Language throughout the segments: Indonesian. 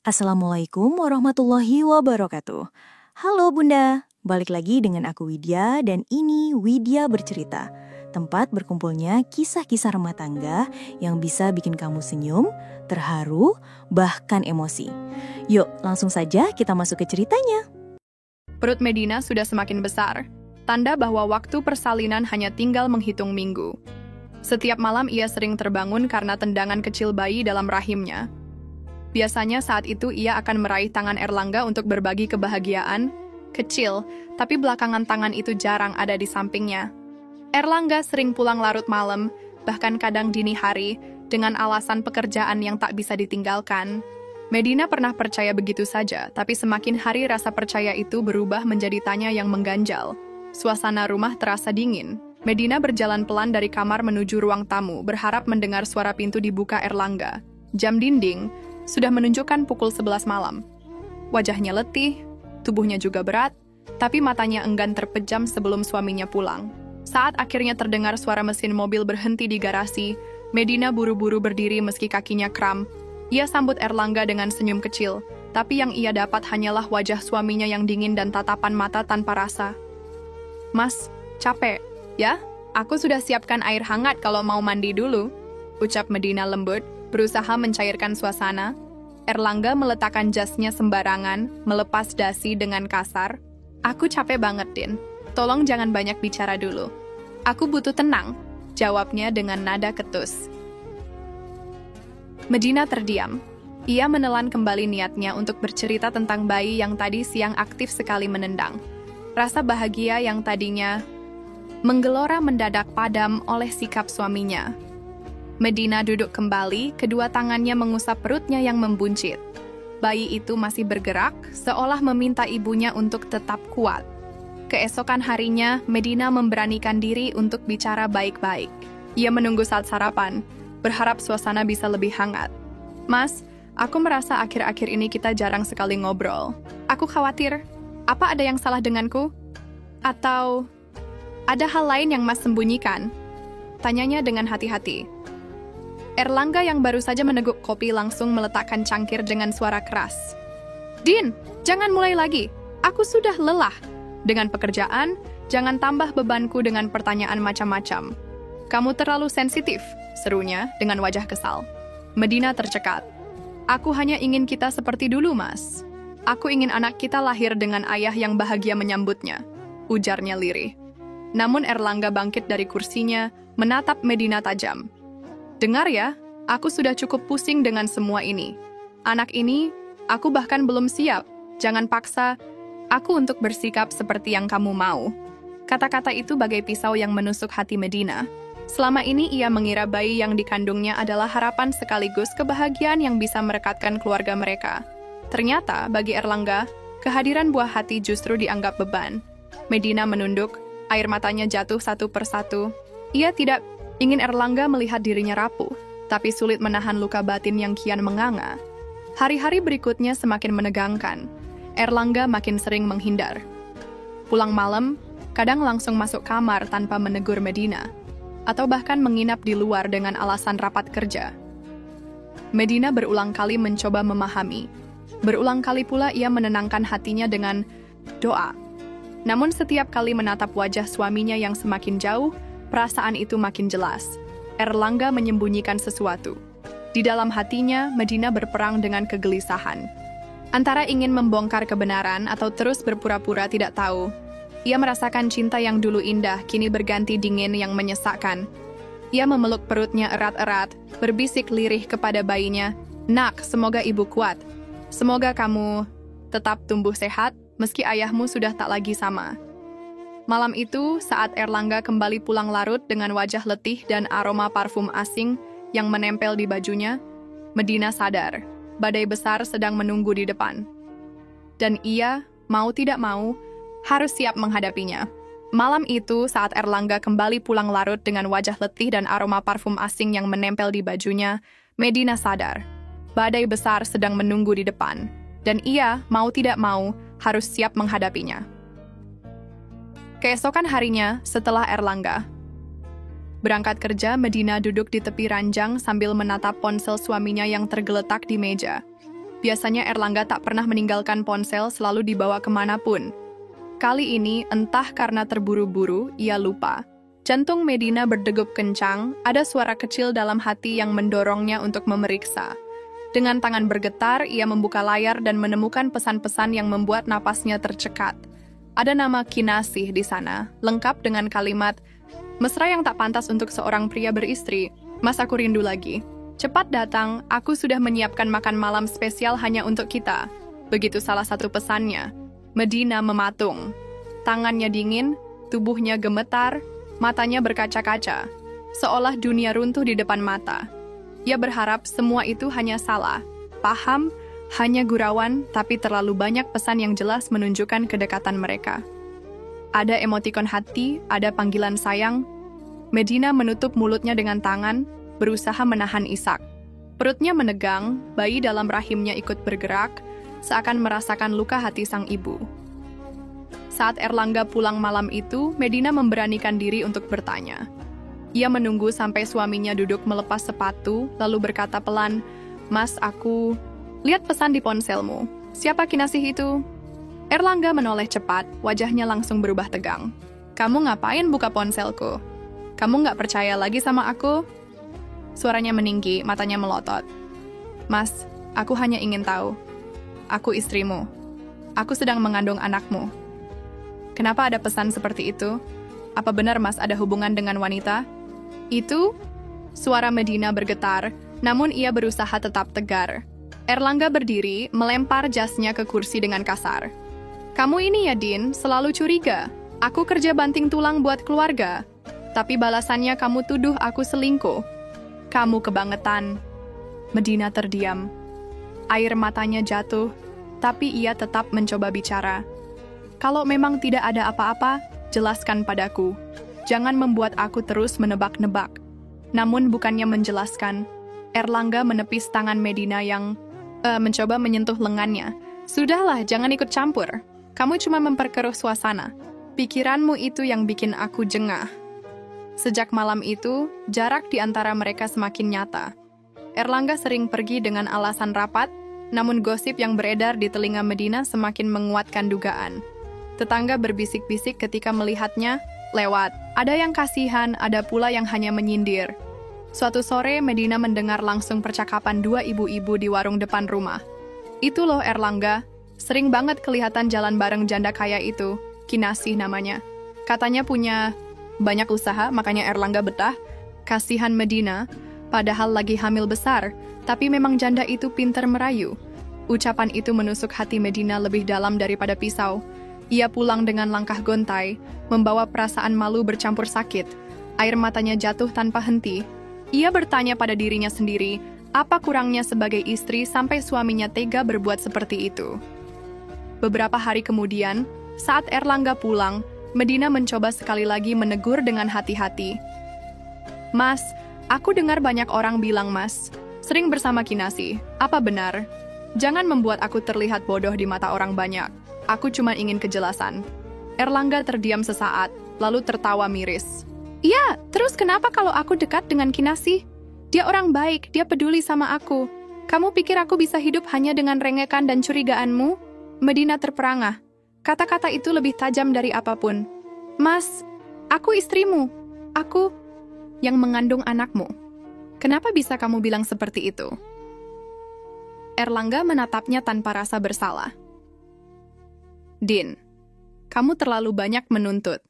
Assalamualaikum warahmatullahi wabarakatuh. Halo Bunda, balik lagi dengan aku Widya dan ini Widya Bercerita. Tempat berkumpulnya kisah-kisah rumah tangga yang bisa bikin kamu senyum, terharu, bahkan emosi. Yuk langsung saja kita masuk ke ceritanya. Perut Medina sudah semakin besar, tanda bahwa waktu persalinan hanya tinggal menghitung minggu. Setiap malam ia sering terbangun karena tendangan kecil bayi dalam rahimnya. Biasanya saat itu ia akan meraih tangan Erlangga untuk berbagi kebahagiaan, kecil, tapi belakangan tangan itu jarang ada di sampingnya. Erlangga sering pulang larut malam, bahkan kadang dini hari, dengan alasan pekerjaan yang tak bisa ditinggalkan. Medina pernah percaya begitu saja, tapi semakin hari rasa percaya itu berubah menjadi tanya yang mengganjal. Suasana rumah terasa dingin. Medina berjalan pelan dari kamar menuju ruang tamu, berharap mendengar suara pintu dibuka Erlangga. Jam dinding sudah menunjukkan pukul 11 malam. Wajahnya letih, tubuhnya juga berat, tapi matanya enggan terpejam sebelum suaminya pulang. Saat akhirnya terdengar suara mesin mobil berhenti di garasi, Medina buru-buru berdiri meski kakinya kram. Ia sambut Erlangga dengan senyum kecil, tapi yang ia dapat hanyalah wajah suaminya yang dingin dan tatapan mata tanpa rasa. "Mas, capek, ya? Aku sudah siapkan air hangat kalau mau mandi dulu," ucap Medina lembut, berusaha mencairkan suasana. Erlangga meletakkan jasnya sembarangan, melepas dasi dengan kasar. "Aku capek banget, Din. Tolong jangan banyak bicara dulu. Aku butuh tenang," jawabnya dengan nada ketus. Medina terdiam. Ia menelan kembali niatnya untuk bercerita tentang bayi yang tadi siang aktif sekali menendang. Rasa bahagia yang tadinya menggelora mendadak padam oleh sikap suaminya. Medina duduk kembali, kedua tangannya mengusap perutnya yang membuncit. Bayi itu masih bergerak, seolah meminta ibunya untuk tetap kuat. Keesokan harinya, Medina memberanikan diri untuk bicara baik-baik. Ia menunggu saat sarapan, berharap suasana bisa lebih hangat. "Mas, aku merasa akhir-akhir ini kita jarang sekali ngobrol. Aku khawatir, apa ada yang salah denganku? Atau ada hal lain yang Mas sembunyikan?" Tanyanya dengan hati-hati. Erlangga yang baru saja meneguk kopi langsung meletakkan cangkir dengan suara keras. "Din, jangan mulai lagi. Aku sudah lelah. Dengan pekerjaan, jangan tambah bebanku dengan pertanyaan macam-macam. Kamu terlalu sensitif," serunya dengan wajah kesal. Medina tercekat. "Aku hanya ingin kita seperti dulu, Mas. Aku ingin anak kita lahir dengan ayah yang bahagia menyambutnya," ujarnya lirih. Namun Erlangga bangkit dari kursinya, menatap Medina tajam. "Dengar ya, aku sudah cukup pusing dengan semua ini. Anak ini, aku bahkan belum siap. Jangan paksa aku untuk bersikap seperti yang kamu mau." Kata-kata itu bagai pisau yang menusuk hati Medina. Selama ini ia mengira bayi yang dikandungnya adalah harapan sekaligus kebahagiaan yang bisa merekatkan keluarga mereka. Ternyata, bagi Erlangga, kehadiran buah hati justru dianggap beban. Medina menunduk, air matanya jatuh satu persatu. Ia tidak ingin Erlangga melihat dirinya rapuh, tapi sulit menahan luka batin yang kian menganga. Hari-hari berikutnya semakin menegangkan. Erlangga makin sering menghindar. Pulang malam, kadang langsung masuk kamar tanpa menegur Medina, atau bahkan menginap di luar dengan alasan rapat kerja. Medina berulang kali mencoba memahami. Berulang kali pula ia menenangkan hatinya dengan doa. Namun setiap kali menatap wajah suaminya yang semakin jauh, perasaan itu makin jelas. Erlangga menyembunyikan sesuatu. Di dalam hatinya, Medina berperang dengan kegelisahan. Antara ingin membongkar kebenaran atau terus berpura-pura tidak tahu. Ia merasakan cinta yang dulu indah, kini berganti dingin yang menyesakkan. Ia memeluk perutnya erat-erat, berbisik lirih kepada bayinya, "Nak, semoga ibu kuat. Semoga kamu tetap tumbuh sehat, meski ayahmu sudah tak lagi sama." Malam itu, saat Erlangga kembali pulang larut dengan wajah letih dan aroma parfum asing yang menempel di bajunya, Medina sadar, badai besar sedang menunggu di depan. Dan ia, mau tidak mau, harus siap menghadapinya. Malam itu, saat Erlangga kembali pulang larut dengan wajah letih dan aroma parfum asing yang menempel di bajunya, Medina sadar, badai besar sedang menunggu di depan. Dan ia, mau tidak mau, harus siap menghadapinya. Keesokan harinya, setelah Erlangga berangkat kerja, Medina duduk di tepi ranjang sambil menatap ponsel suaminya yang tergeletak di meja. Biasanya Erlangga tak pernah meninggalkan ponsel, selalu dibawa kemanapun. Kali ini, entah karena terburu-buru, ia lupa. Jantung Medina berdegup kencang, ada suara kecil dalam hati yang mendorongnya untuk memeriksa. Dengan tangan bergetar, ia membuka layar dan menemukan pesan-pesan yang membuat napasnya tercekat. Ada nama Kinasih di sana, lengkap dengan kalimat, mesra yang tak pantas untuk seorang pria beristri. Mas, aku rindu lagi. Cepat datang, aku sudah menyiapkan makan malam spesial hanya untuk kita. Begitu salah satu pesannya. Medina mematung. Tangannya dingin, tubuhnya gemetar, matanya berkaca-kaca. Seolah dunia runtuh di depan mata. Ia berharap semua itu hanya salah. Paham, hanya gurauan, tapi terlalu banyak pesan yang jelas menunjukkan kedekatan mereka. Ada emotikon hati, ada panggilan sayang. Medina menutup mulutnya dengan tangan, berusaha menahan isak. Perutnya menegang, bayi dalam rahimnya ikut bergerak, seakan merasakan luka hati sang ibu. Saat Erlangga pulang malam itu, Medina memberanikan diri untuk bertanya. Ia menunggu sampai suaminya duduk melepas sepatu, lalu berkata pelan, "Mas, aku lihat pesan di ponselmu. Siapa Kinasih itu?" Erlangga menoleh cepat, wajahnya langsung berubah tegang. "Kamu ngapain buka ponselku? Kamu nggak percaya lagi sama aku?" Suaranya meninggi, matanya melotot. "Mas, aku hanya ingin tahu. Aku istrimu. Aku sedang mengandung anakmu. Kenapa ada pesan seperti itu? Apa benar Mas ada hubungan dengan wanita?" "Itu?" Suara Medina bergetar, namun ia berusaha tetap tegar. Erlangga berdiri, melempar jasnya ke kursi dengan kasar. "Kamu ini ya, Din, selalu curiga. Aku kerja banting tulang buat keluarga. Tapi balasannya kamu tuduh aku selingkuh. Kamu kebangetan." Medina terdiam. Air matanya jatuh, tapi ia tetap mencoba bicara. "Kalau memang tidak ada apa-apa, jelaskan padaku. Jangan membuat aku terus menebak-nebak." Namun bukannya menjelaskan, Erlangga menepis tangan Medina yang mencoba menyentuh lengannya. "Sudahlah, jangan ikut campur. Kamu cuma memperkeruh suasana. Pikiranmu itu yang bikin aku jengah." Sejak malam itu, jarak di antara mereka semakin nyata. Erlangga sering pergi dengan alasan rapat, namun gosip yang beredar di telinga Medina semakin menguatkan dugaan. Tetangga berbisik-bisik ketika melihatnya lewat. Ada yang kasihan, ada pula yang hanya menyindir. Suatu sore, Medina mendengar langsung percakapan dua ibu-ibu di warung depan rumah. "Itu loh Erlangga, sering banget kelihatan jalan bareng janda kaya itu, Kinasih namanya. Katanya punya banyak usaha, makanya Erlangga betah." Kasihan Medina, padahal lagi hamil besar, tapi memang janda itu pintar merayu. Ucapan itu menusuk hati Medina lebih dalam daripada pisau. Ia pulang dengan langkah gontai, membawa perasaan malu bercampur sakit. Air matanya jatuh tanpa henti. Ia bertanya pada dirinya sendiri, apa kurangnya sebagai istri sampai suaminya tega berbuat seperti itu. Beberapa hari kemudian, saat Erlangga pulang, Medina mencoba sekali lagi menegur dengan hati-hati. "Mas, aku dengar banyak orang bilang Mas sering bersama Kinasih. Apa benar? Jangan membuat aku terlihat bodoh di mata orang banyak. Aku cuma ingin kejelasan." Erlangga terdiam sesaat, lalu tertawa miris. "Iya, terus kenapa kalau aku dekat dengan Kinasih? Dia orang baik, dia peduli sama aku. Kamu pikir aku bisa hidup hanya dengan rengekan dan curigaanmu?" Medina terperangah. Kata-kata itu lebih tajam dari apapun. "Mas, aku istrimu. Aku yang mengandung anakmu. Kenapa bisa kamu bilang seperti itu?" Erlangga menatapnya tanpa rasa bersalah. "Din, kamu terlalu banyak menuntut.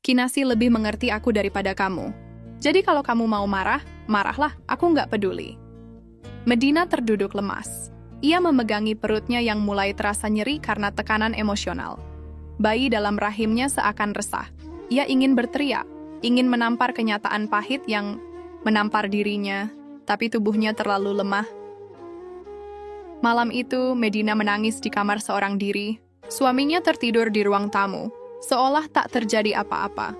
Kinasih lebih mengerti aku daripada kamu. Jadi kalau kamu mau marah, marahlah, aku nggak peduli." Medina terduduk lemas. Ia memegangi perutnya yang mulai terasa nyeri karena tekanan emosional. Bayi dalam rahimnya seakan resah. Ia ingin berteriak, ingin menampar kenyataan pahit yang menampar dirinya, tapi tubuhnya terlalu lemah. Malam itu, Medina menangis di kamar seorang diri. Suaminya tertidur di ruang tamu, seolah tak terjadi apa-apa.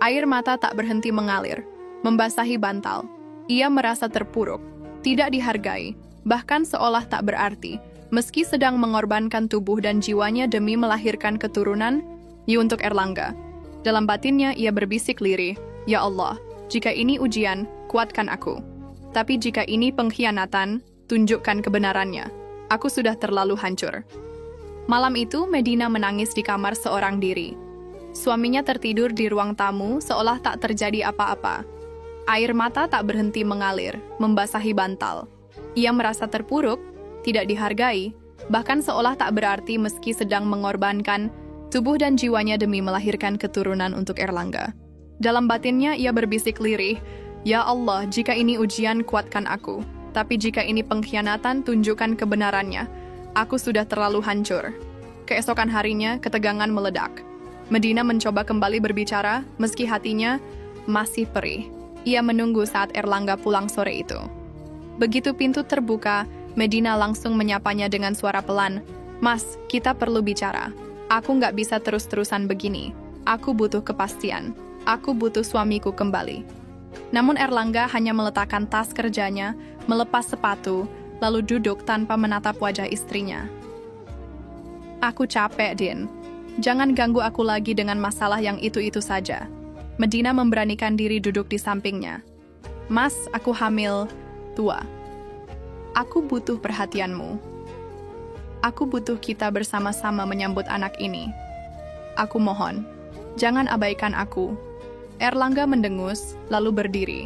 Air mata tak berhenti mengalir, membasahi bantal. Ia merasa terpuruk, tidak dihargai, bahkan seolah tak berarti, meski sedang mengorbankan tubuh dan jiwanya demi melahirkan keturunan, untuk Erlangga. Dalam batinnya ia berbisik lirih, "Ya Allah, jika ini ujian, kuatkan aku. Tapi jika ini pengkhianatan, tunjukkan kebenarannya." Aku sudah terlalu hancur. Malam itu, Medina menangis di kamar seorang diri. Suaminya tertidur di ruang tamu seolah tak terjadi apa-apa. Air mata tak berhenti mengalir, membasahi bantal. Ia merasa terpuruk, tidak dihargai, bahkan seolah tak berarti meski sedang mengorbankan tubuh dan jiwanya demi melahirkan keturunan untuk Erlangga. Dalam batinnya ia berbisik lirih, "Ya Allah, jika ini ujian, kuatkan aku. Tapi jika ini pengkhianatan, tunjukkan kebenarannya. Aku sudah terlalu hancur." Keesokan harinya, ketegangan meledak. Medina mencoba kembali berbicara, meski hatinya masih perih. Ia menunggu saat Erlangga pulang sore itu. Begitu pintu terbuka, Medina langsung menyapanya dengan suara pelan, "Mas, kita perlu bicara. Aku nggak bisa terus-terusan begini. Aku butuh kepastian. Aku butuh suamiku kembali." Namun Erlangga hanya meletakkan tas kerjanya, melepas sepatu, lalu duduk tanpa menatap wajah istrinya. "Aku capek, Din. Jangan ganggu aku lagi dengan masalah yang itu-itu saja." Medina memberanikan diri duduk di sampingnya. "Mas, aku hamil tua. Aku butuh perhatianmu. Aku butuh kita bersama-sama menyambut anak ini. Aku mohon, jangan abaikan aku." Erlangga mendengus, lalu berdiri.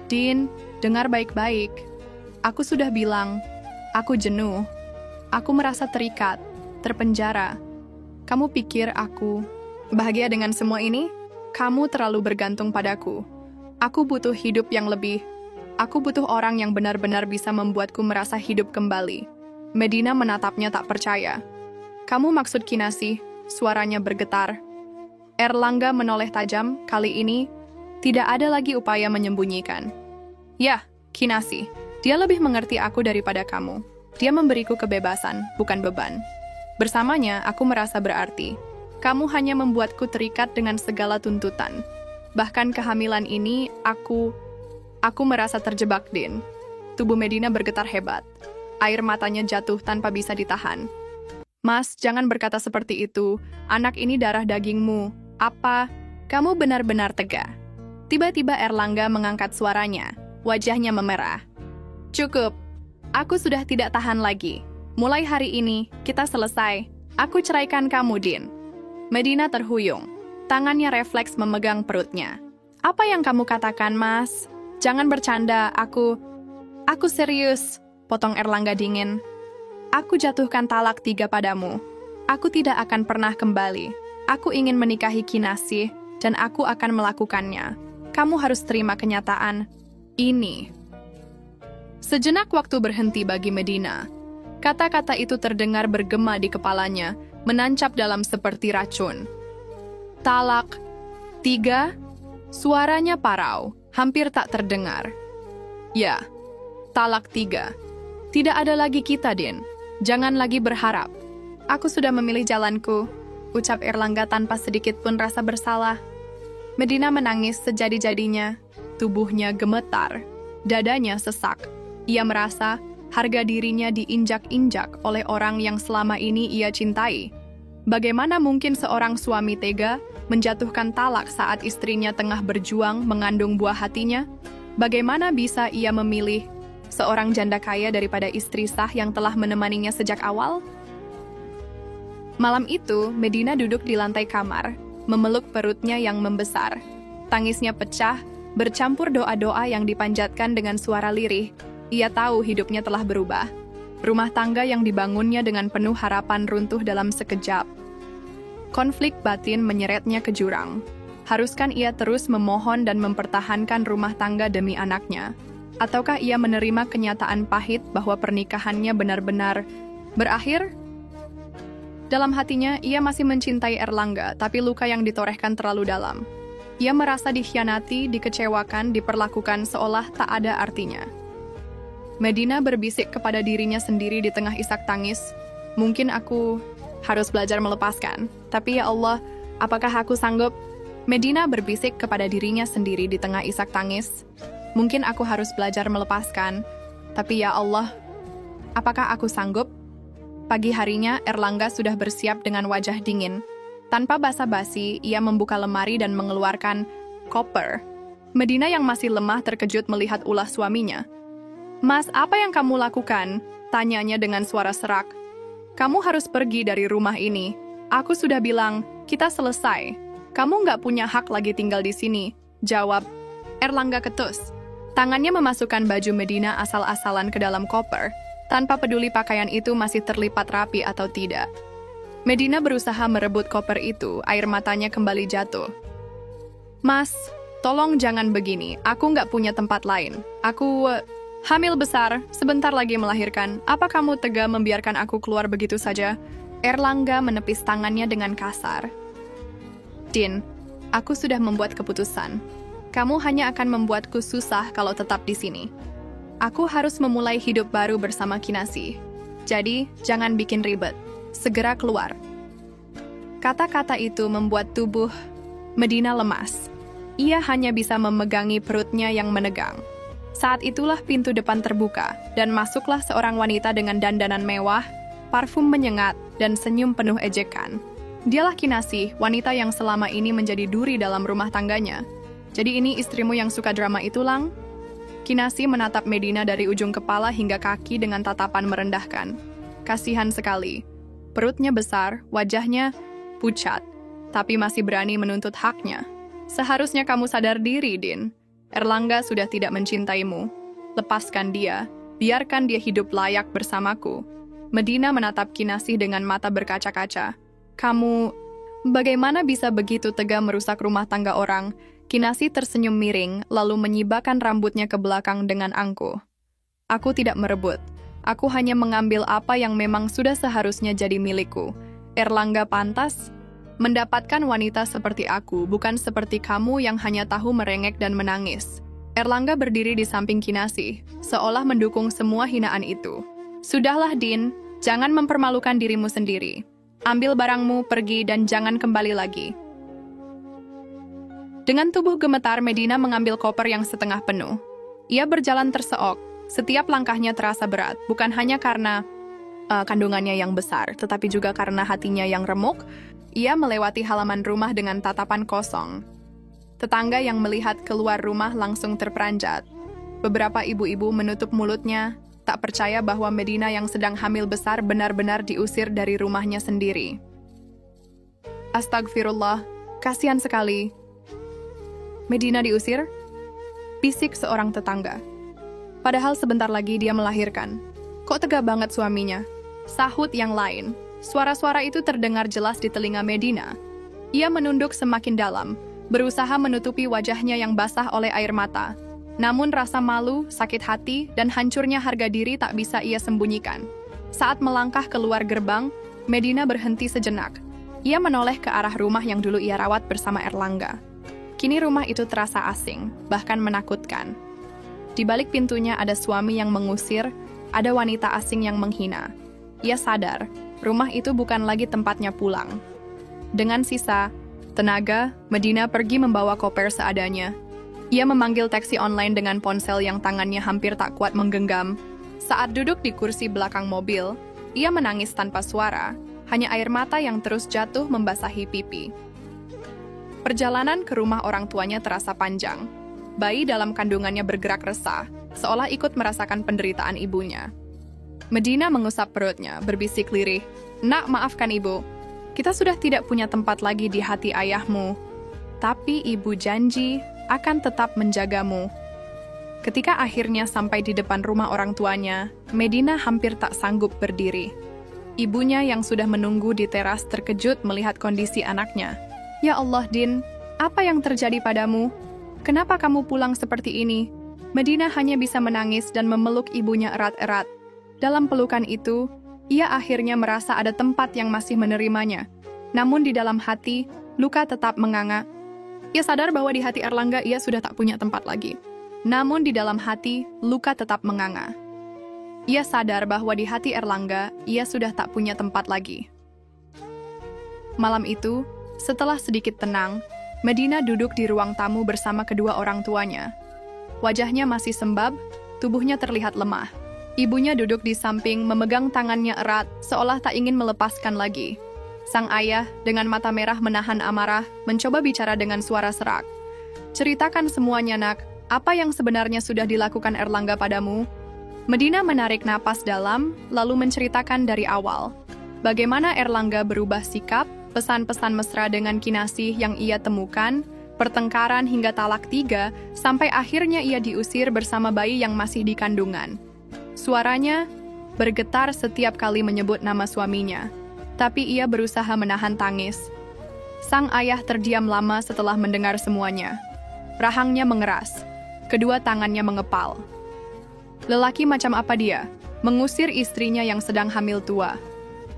"Din, dengar baik-baik. Aku sudah bilang, aku jenuh. Aku merasa terikat, terpenjara. Kamu pikir aku bahagia dengan semua ini? Kamu terlalu bergantung padaku. Aku butuh hidup yang lebih. Aku butuh orang yang benar-benar bisa membuatku merasa hidup kembali." Medina menatapnya tak percaya. "Kamu maksud Kinasih?" Suaranya bergetar. Erlangga menoleh tajam, kali ini tidak ada lagi upaya menyembunyikan. "Ya, Kinasih. Dia lebih mengerti aku daripada kamu. Dia memberiku kebebasan, bukan beban. Bersamanya, aku merasa berarti. Kamu hanya membuatku terikat dengan segala tuntutan. Bahkan kehamilan ini, aku merasa terjebak, Din." Tubuh Medina bergetar hebat. Air matanya jatuh tanpa bisa ditahan. "Mas, jangan berkata seperti itu. Anak ini darah dagingmu. Apa? Kamu benar-benar tega?" Tiba-tiba Erlangga mengangkat suaranya. Wajahnya memerah. "Cukup. Aku sudah tidak tahan lagi. Mulai hari ini, kita selesai. Aku ceraikan kamu, Din." Medina terhuyung. Tangannya refleks memegang perutnya. "Apa yang kamu katakan, Mas? Jangan bercanda, aku serius," potong Erlangga dingin. "Aku jatuhkan talak 3 padamu. Aku tidak akan pernah kembali. Aku ingin menikahi Kinasih, dan aku akan melakukannya. Kamu harus terima kenyataan ini." Sejenak waktu berhenti bagi Medina. Kata-kata itu terdengar bergema di kepalanya, menancap dalam seperti racun. "Talak 3? Suaranya parau, hampir tak terdengar. "Ya, talak 3. Tidak ada lagi kita, Din. Jangan lagi berharap. Aku sudah memilih jalanku," ucap Erlangga tanpa sedikit pun rasa bersalah. Medina menangis sejadi-jadinya. Tubuhnya gemetar. Dadanya sesak. Ia merasa harga dirinya diinjak-injak oleh orang yang selama ini ia cintai. Bagaimana mungkin seorang suami tega menjatuhkan talak saat istrinya tengah berjuang mengandung buah hatinya? Bagaimana bisa ia memilih seorang janda kaya daripada istri sah yang telah menemaninya sejak awal? Malam itu, Medina duduk di lantai kamar, memeluk perutnya yang membesar. Tangisnya pecah, bercampur doa-doa yang dipanjatkan dengan suara lirih. Ia tahu hidupnya telah berubah. Rumah tangga yang dibangunnya dengan penuh harapan runtuh dalam sekejap. Konflik batin menyeretnya ke jurang. Haruskah ia terus memohon dan mempertahankan rumah tangga demi anaknya? Ataukah ia menerima kenyataan pahit bahwa pernikahannya benar-benar berakhir? Dalam hatinya, ia masih mencintai Erlangga, tapi luka yang ditorehkan terlalu dalam. Ia merasa dikhianati, dikecewakan, diperlakukan seolah tak ada artinya. Medina berbisik kepada dirinya sendiri di tengah isak tangis. "Mungkin aku harus belajar melepaskan, tapi ya Allah, apakah aku sanggup?" Medina berbisik kepada dirinya sendiri di tengah isak tangis. "Mungkin aku harus belajar melepaskan, tapi ya Allah, apakah aku sanggup?" Pagi harinya, Erlangga sudah bersiap dengan wajah dingin. Tanpa basa-basi, ia membuka lemari dan mengeluarkan koper. Medina yang masih lemah terkejut melihat ulah suaminya. "Mas, apa yang kamu lakukan?" Tanyanya dengan suara serak. Kamu harus pergi dari rumah ini. Aku sudah bilang, kita selesai. Kamu nggak punya hak lagi tinggal di sini. Jawab Erlangga ketus. Tangannya memasukkan baju Medina asal-asalan ke dalam koper, tanpa peduli pakaian itu masih terlipat rapi atau tidak. Medina berusaha merebut koper itu, air matanya kembali jatuh. Mas, tolong jangan begini. Aku nggak punya tempat lain. Aku hamil besar, sebentar lagi melahirkan. Apa kamu tega membiarkan aku keluar begitu saja? Erlangga menepis tangannya dengan kasar. Din, aku sudah membuat keputusan. Kamu hanya akan membuatku susah kalau tetap di sini. Aku harus memulai hidup baru bersama Kinasih. Jadi, jangan bikin ribet. Segera keluar. Kata-kata itu membuat tubuh Medina lemas. Ia hanya bisa memegangi perutnya yang menegang. Saat itulah pintu depan terbuka, dan masuklah seorang wanita dengan dandanan mewah, parfum menyengat, dan senyum penuh ejekan. Dialah Kinasih, wanita yang selama ini menjadi duri dalam rumah tangganya. Jadi ini istrimu yang suka drama itu, Lang? Kinasih menatap Medina dari ujung kepala hingga kaki dengan tatapan merendahkan. Kasihan sekali. Perutnya besar, wajahnya pucat, tapi masih berani menuntut haknya. Seharusnya kamu sadar diri, Din. Erlangga sudah tidak mencintaimu. Lepaskan dia, biarkan dia hidup layak bersamaku. Medina menatap Kinasih dengan mata berkaca-kaca. Kamu, bagaimana bisa begitu tega merusak rumah tangga orang? Kinasih tersenyum miring, lalu menyibakkan rambutnya ke belakang dengan angkuh. Aku tidak merebut. Aku hanya mengambil apa yang memang sudah seharusnya jadi milikku. Erlangga pantas mendapatkan wanita seperti aku, bukan seperti kamu yang hanya tahu merengek dan menangis. Erlangga berdiri di samping Kinasih, seolah mendukung semua hinaan itu. Sudahlah, Din, jangan mempermalukan dirimu sendiri. Ambil barangmu, pergi, dan jangan kembali lagi. Dengan tubuh gemetar, Medina mengambil koper yang setengah penuh. Ia berjalan terseok, setiap langkahnya terasa berat, bukan hanya karena kandungannya yang besar, tetapi juga karena hatinya yang remuk. Ia melewati halaman rumah dengan tatapan kosong. Tetangga yang melihat keluar rumah langsung terperanjat. Beberapa ibu-ibu menutup mulutnya, tak percaya bahwa Medina yang sedang hamil besar benar-benar diusir dari rumahnya sendiri. Astagfirullah, kasihan sekali. Medina diusir? Bisik seorang tetangga. Padahal sebentar lagi dia melahirkan. Kok tega banget suaminya? Sahut yang lain. Suara-suara itu terdengar jelas di telinga Medina. Ia menunduk semakin dalam, berusaha menutupi wajahnya yang basah oleh air mata. Namun rasa malu, sakit hati, dan hancurnya harga diri tak bisa ia sembunyikan. Saat melangkah keluar gerbang, Medina berhenti sejenak. Ia menoleh ke arah rumah yang dulu ia rawat bersama Erlangga. Kini rumah itu terasa asing, bahkan menakutkan. Di balik pintunya ada suami yang mengusir, ada wanita asing yang menghina. Ia sadar, rumah itu bukan lagi tempatnya pulang. Dengan sisa tenaga, Medina pergi membawa koper seadanya. Ia memanggil taksi online dengan ponsel yang tangannya hampir tak kuat menggenggam. Saat duduk di kursi belakang mobil, ia menangis tanpa suara, hanya air mata yang terus jatuh membasahi pipi. Perjalanan ke rumah orang tuanya terasa panjang. Bayi dalam kandungannya bergerak resah, seolah ikut merasakan penderitaan ibunya. Medina mengusap perutnya, berbisik lirih, "Nak, maafkan ibu. Kita sudah tidak punya tempat lagi di hati ayahmu. Tapi ibu janji akan tetap menjagamu." Ketika akhirnya sampai di depan rumah orang tuanya, Medina hampir tak sanggup berdiri. Ibunya yang sudah menunggu di teras terkejut melihat kondisi anaknya. "Ya Allah, Din, apa yang terjadi padamu? Kenapa kamu pulang seperti ini?" Medina hanya bisa menangis dan memeluk ibunya erat-erat. Dalam pelukan itu, ia akhirnya merasa ada tempat yang masih menerimanya. Namun di dalam hati, luka tetap menganga. Ia sadar bahwa di hati Erlangga ia sudah tak punya tempat lagi. Namun di dalam hati, luka tetap menganga. Ia sadar bahwa di hati Erlangga, ia sudah tak punya tempat lagi. Malam itu, setelah sedikit tenang, Medina duduk di ruang tamu bersama kedua orang tuanya. Wajahnya masih sembab, tubuhnya terlihat lemah. Ibunya duduk di samping memegang tangannya erat, seolah tak ingin melepaskan lagi. Sang ayah, dengan mata merah menahan amarah, mencoba bicara dengan suara serak. "Ceritakan semuanya, Nak. Apa yang sebenarnya sudah dilakukan Erlangga padamu?" Medina menarik napas dalam, lalu menceritakan dari awal. Bagaimana Erlangga berubah sikap, pesan-pesan mesra dengan Kinasih yang ia temukan, pertengkaran hingga talak 3, sampai akhirnya ia diusir bersama bayi yang masih di kandungan. Suaranya bergetar setiap kali menyebut nama suaminya, tapi ia berusaha menahan tangis. Sang ayah terdiam lama setelah mendengar semuanya. Rahangnya mengeras, kedua tangannya mengepal. Lelaki macam apa dia? Mengusir istrinya yang sedang hamil tua.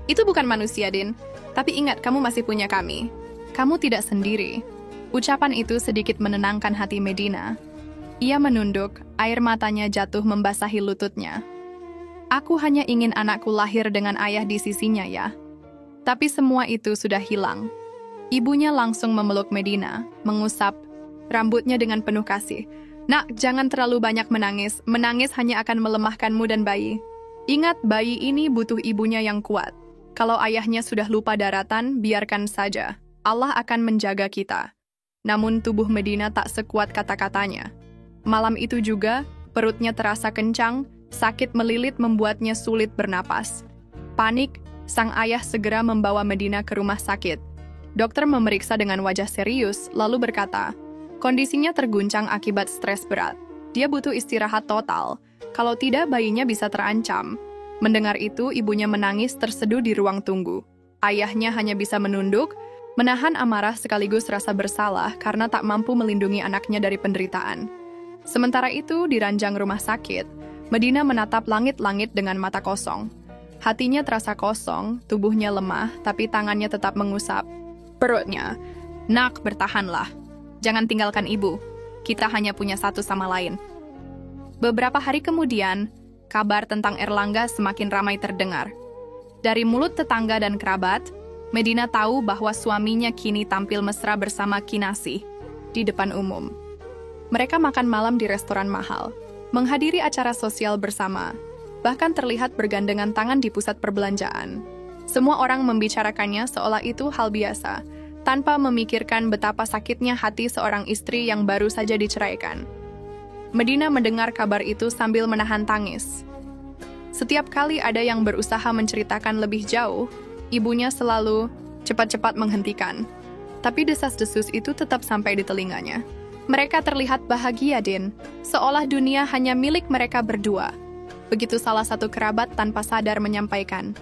Itu bukan manusia, Din. Tapi ingat, kamu masih punya kami. Kamu tidak sendiri. Ucapan itu sedikit menenangkan hati Medina. Ia menunduk, air matanya jatuh membasahi lututnya. Aku hanya ingin anakku lahir dengan ayah di sisinya ya. Tapi semua itu sudah hilang. Ibunya langsung memeluk Medina, mengusap rambutnya dengan penuh kasih. Nak, jangan terlalu banyak menangis. Menangis hanya akan melemahkanmu dan bayi. Ingat, bayi ini butuh ibunya yang kuat. Kalau ayahnya sudah lupa daratan, biarkan saja. Allah akan menjaga kita. Namun tubuh Medina tak sekuat kata-katanya. Malam itu juga, perutnya terasa kencang, sakit melilit membuatnya sulit bernapas. Panik, sang ayah segera membawa Medina ke rumah sakit. Dokter memeriksa dengan wajah serius, lalu berkata, kondisinya terguncang akibat stres berat. Dia butuh istirahat total. Kalau tidak, bayinya bisa terancam. Mendengar itu, ibunya menangis terseduh di ruang tunggu. Ayahnya hanya bisa menunduk, menahan amarah sekaligus rasa bersalah karena tak mampu melindungi anaknya dari penderitaan. Sementara itu, di ranjang rumah sakit, Medina menatap langit-langit dengan mata kosong. Hatinya terasa kosong, tubuhnya lemah, tapi tangannya tetap mengusap perutnya. Nak, bertahanlah. Jangan tinggalkan ibu. Kita hanya punya satu sama lain. Beberapa hari kemudian, kabar tentang Erlangga semakin ramai terdengar. Dari mulut tetangga dan kerabat, Medina tahu bahwa suaminya kini tampil mesra bersama Kinasih di depan umum. Mereka makan malam di restoran mahal, menghadiri acara sosial bersama, bahkan terlihat bergandengan tangan di pusat perbelanjaan. Semua orang membicarakannya seolah itu hal biasa, tanpa memikirkan betapa sakitnya hati seorang istri yang baru saja diceraikan. Medina mendengar kabar itu sambil menahan tangis. Setiap kali ada yang berusaha menceritakan lebih jauh, ibunya selalu cepat-cepat menghentikan. Tapi desas-desus itu tetap sampai di telinganya. Mereka terlihat bahagia, Din, seolah dunia hanya milik mereka berdua. Begitu salah satu kerabat tanpa sadar menyampaikan.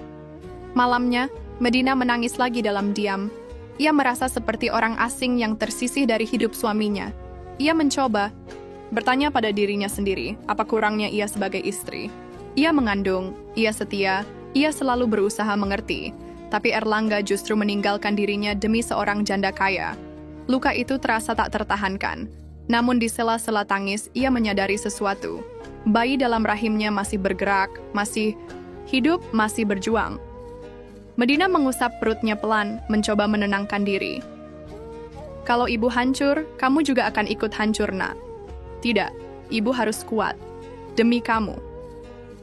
Malamnya, Medina menangis lagi dalam diam. Ia merasa seperti orang asing yang tersisih dari hidup suaminya. Ia mencoba bertanya pada dirinya sendiri, apa kurangnya ia sebagai istri. Ia mengandung, ia setia, ia selalu berusaha mengerti. Tapi Erlangga justru meninggalkan dirinya demi seorang janda kaya. Luka itu terasa tak tertahankan. Namun di sela-sela tangis, ia menyadari sesuatu. Bayi dalam rahimnya masih bergerak, masih hidup, masih berjuang. Medina mengusap perutnya pelan, mencoba menenangkan diri. Kalau ibu hancur, kamu juga akan ikut hancur, nak. Tidak, ibu harus kuat. Demi kamu.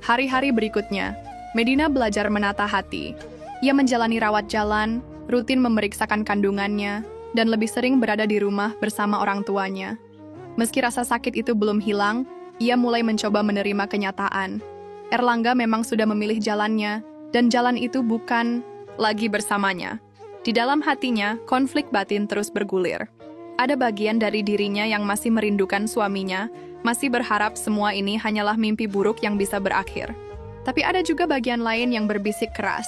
Hari-hari berikutnya, Medina belajar menata hati. Ia menjalani rawat jalan, rutin memeriksakan kandungannya, dan lebih sering berada di rumah bersama orang tuanya. Meski rasa sakit itu belum hilang, ia mulai mencoba menerima kenyataan. Erlangga memang sudah memilih jalannya, dan jalan itu bukan lagi bersamanya. Di dalam hatinya, konflik batin terus bergulir. Ada bagian dari dirinya yang masih merindukan suaminya, masih berharap semua ini hanyalah mimpi buruk yang bisa berakhir. Tapi ada juga bagian lain yang berbisik keras.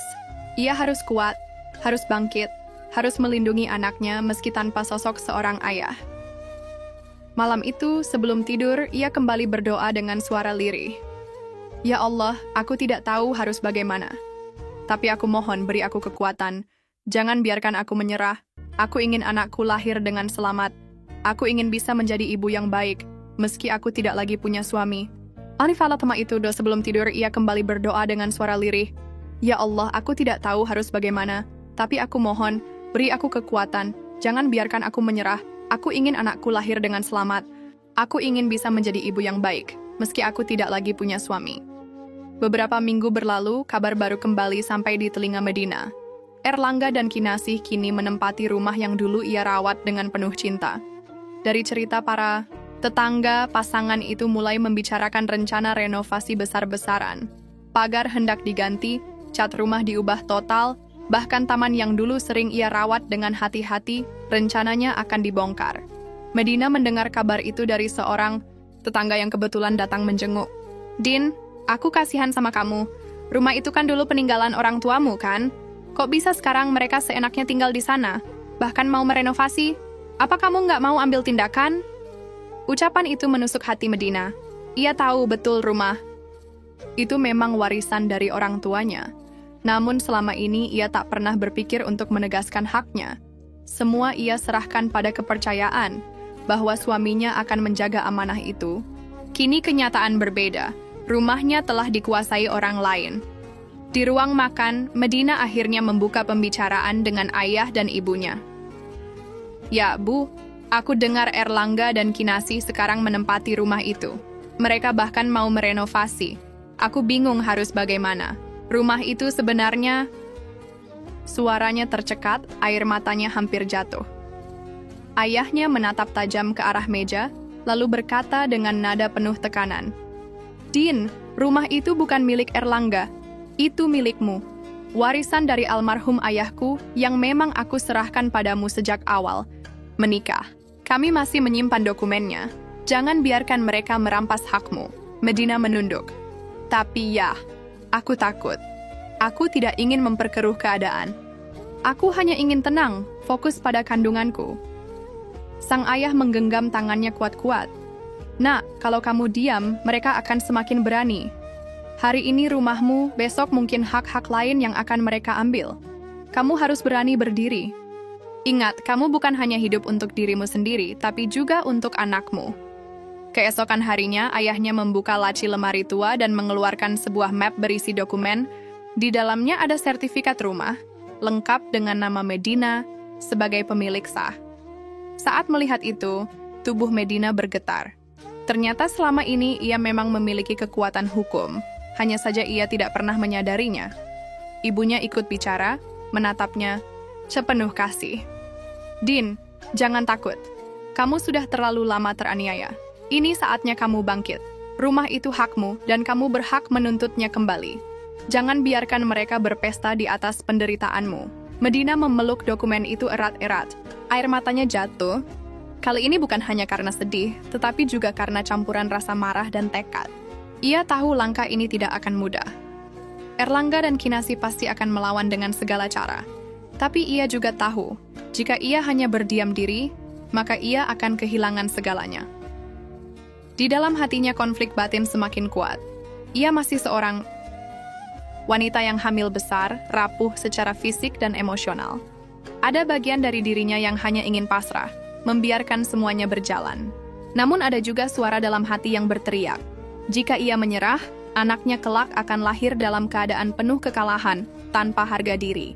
Ia harus kuat, harus bangkit, harus melindungi anaknya meski tanpa sosok seorang ayah. Malam itu, sebelum tidur, ia kembali berdoa dengan suara lirih. Ya Allah, aku tidak tahu harus bagaimana. Tapi aku mohon beri aku kekuatan. Jangan biarkan aku menyerah. Aku ingin anakku lahir dengan selamat. Aku ingin bisa menjadi ibu yang baik, meski aku tidak lagi punya suami. Alifala tema itu sebelum tidur ia kembali berdoa dengan suara lirih. Ya Allah, aku tidak tahu harus bagaimana. Tapi aku mohon, beri aku kekuatan. Jangan biarkan aku menyerah. Aku ingin anakku lahir dengan selamat. Aku ingin bisa menjadi ibu yang baik, meski aku tidak lagi punya suami. Beberapa minggu berlalu, kabar baru kembali sampai di telinga Medina. Erlangga dan Kinasih kini menempati rumah yang dulu ia rawat dengan penuh cinta. Dari cerita para Tetangga pasangan itu mulai membicarakan rencana renovasi besar-besaran. Pagar hendak diganti, cat rumah diubah total, bahkan taman yang dulu sering ia rawat dengan hati-hati, rencananya akan dibongkar. Medina mendengar kabar itu dari seorang tetangga yang kebetulan datang menjenguk. "Din, aku kasihan sama kamu. Rumah itu kan dulu peninggalan orang tuamu, kan? Kok bisa sekarang mereka seenaknya tinggal di sana? Bahkan mau merenovasi? Apa kamu nggak mau ambil tindakan?" Ucapan itu menusuk hati Medina. Ia tahu betul rumah itu memang warisan dari orang tuanya. Namun selama ini ia tak pernah berpikir untuk menegaskan haknya. Semua ia serahkan pada kepercayaan bahwa suaminya akan menjaga amanah itu. Kini kenyataan berbeda. Rumahnya telah dikuasai orang lain. Di ruang makan, Medina akhirnya membuka pembicaraan dengan ayah dan ibunya. "Ya, Bu, aku dengar Erlangga dan Kinasi sekarang menempati rumah itu. Mereka bahkan mau merenovasi. Aku bingung harus bagaimana. Rumah itu sebenarnya..." Suaranya tercekat, air matanya hampir jatuh. Ayahnya menatap tajam ke arah meja, lalu berkata dengan nada penuh tekanan, "Din, rumah itu bukan milik Erlangga. Itu milikmu. Warisan dari almarhum ayahku yang memang aku serahkan padamu sejak awal. Menikah. Kami masih menyimpan dokumennya. Jangan biarkan mereka merampas hakmu." Medina menunduk. "Tapi ya, aku takut. Aku tidak ingin memperkeruh keadaan. Aku hanya ingin tenang, fokus pada kandunganku." Sang ayah menggenggam tangannya kuat-kuat. "Nak, kalau kamu diam, mereka akan semakin berani. Hari ini rumahmu, besok mungkin hak-hak lain yang akan mereka ambil. Kamu harus berani berdiri. Ingat, kamu bukan hanya hidup untuk dirimu sendiri, tapi juga untuk anakmu." Keesokan harinya, ayahnya membuka laci lemari tua dan mengeluarkan sebuah map berisi dokumen. Di dalamnya ada sertifikat rumah, lengkap dengan nama Medina sebagai pemilik sah. Saat melihat itu, tubuh Medina bergetar. Ternyata selama ini ia memang memiliki kekuatan hukum, hanya saja ia tidak pernah menyadarinya. Ibunya ikut bicara, menatapnya sepenuh kasih. "Din, jangan takut. Kamu sudah terlalu lama teraniaya. Ini saatnya kamu bangkit. Rumah itu hakmu dan kamu berhak menuntutnya kembali. Jangan biarkan mereka berpesta di atas penderitaanmu." Medina memeluk dokumen itu erat-erat. Air matanya jatuh. Kali ini bukan hanya karena sedih, tetapi juga karena campuran rasa marah dan tekad. Ia tahu langkah ini tidak akan mudah. Erlangga dan Kinasi pasti akan melawan dengan segala cara. Tapi ia juga tahu, jika ia hanya berdiam diri, maka ia akan kehilangan segalanya. Di dalam hatinya konflik batin semakin kuat. Ia masih seorang wanita yang hamil besar, rapuh secara fisik dan emosional. Ada bagian dari dirinya yang hanya ingin pasrah, membiarkan semuanya berjalan. Namun ada juga suara dalam hati yang berteriak. Jika ia menyerah, anaknya kelak akan lahir dalam keadaan penuh kekalahan, tanpa harga diri.